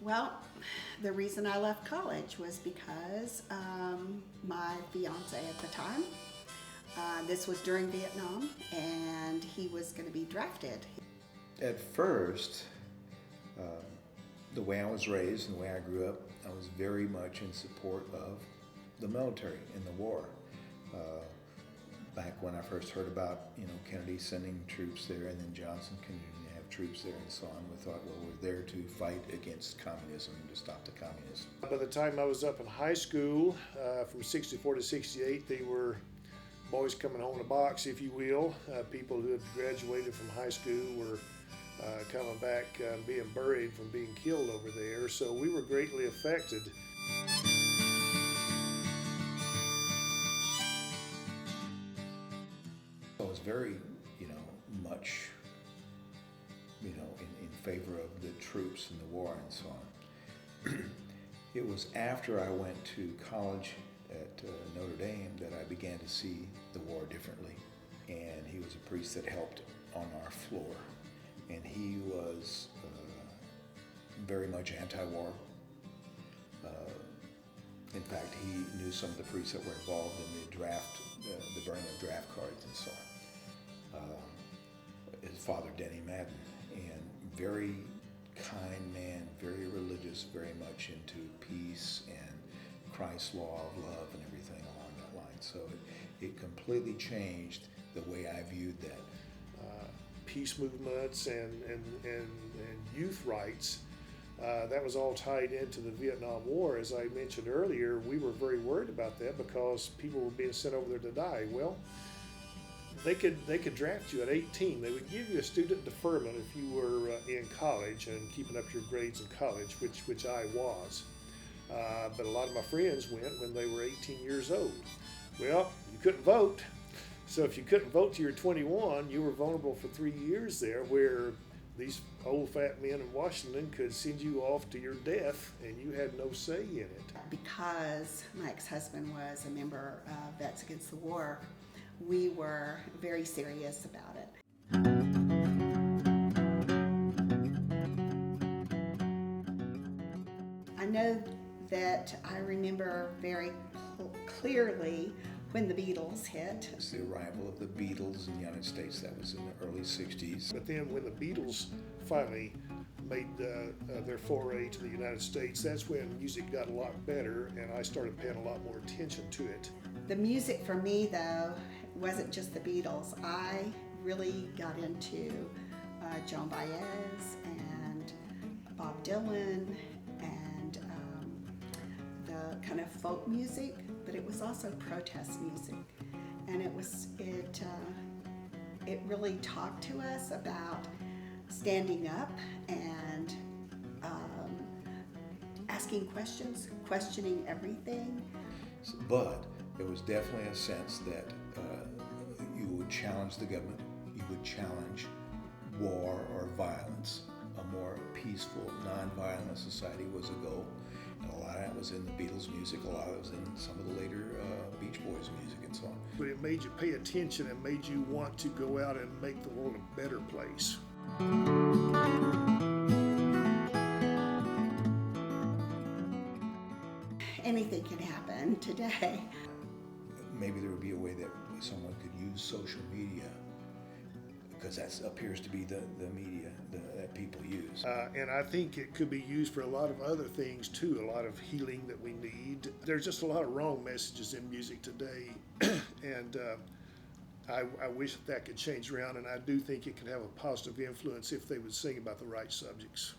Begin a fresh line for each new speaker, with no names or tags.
Well, the reason I left college was because my fiance at the time, this was during Vietnam, and he was going to be drafted.
At first, the way I was raised and the way I grew up, I was very much in support of the military in the war. Back when I first heard about, Kennedy sending troops there and then Johnson continuing to have troops there and so on, we thought, well, we're there to fight against communism, to stop the communists.
By the time I was up in high school, from 64 to 68, they were boys coming home in a box, if you will. People who had graduated from high school were coming back being buried from being killed over there, so we were greatly affected.
I was very, much, in favor of the troops and the war and so on. It was after I went to college at Notre Dame that I began to see the war differently. And he was a priest that helped on our floor. And he was very much anti-war. In fact, he knew some of the priests that were involved in the draft, the burning of draft cards and so on. His father, Denny Madden, and very kind man, very religious, very much into peace and Christ's law of love and everything along that line. So it completely changed the way I viewed that.
Peace movements and youth rights, that was all tied into the Vietnam War. As I mentioned earlier, we were very worried about that because people were being sent over there to die. Well, they could draft you at 18. They would give you a student deferment if you were in college and keeping up your grades in college, which I was. But a lot of my friends went when they were 18 years old. Well, you couldn't vote. So if you couldn't vote till you're 21, you were vulnerable for 3 years there, where these old fat men in Washington could send you off to your death and you had no say in it.
Because my ex-husband was a member of Vets Against the War, we were very serious about it. I know that I remember very clearly when the Beatles hit.
It's the arrival of the Beatles in the United States. That was in the early 60s.
But then when the Beatles finally made their foray to the United States, that's when music got a lot better and I started paying a lot more attention to it.
The music for me, though, wasn't just the Beatles. I really got into Joan Baez and Bob Dylan and the kind of folk music, but it was also protest music. And it really talked to us about standing up and asking questions, questioning everything.
But there was definitely a sense that you would challenge the government, you would challenge war or violence. A more peaceful, non-violent society was a goal. And a lot of that was in the Beatles' music, a lot of it was in some of the later Beach Boys' music and so on.
But it made you pay attention and made you want to go out and make the world a better place.
Anything can happen today.
Maybe there would be a way that someone could use social media, because that appears to be the media that people use.
And I think it could be used for a lot of other things too, a lot of healing that we need. There's just a lot of wrong messages in music today, and I wish that could change around, and I do think it could have a positive influence if they would sing about the right subjects.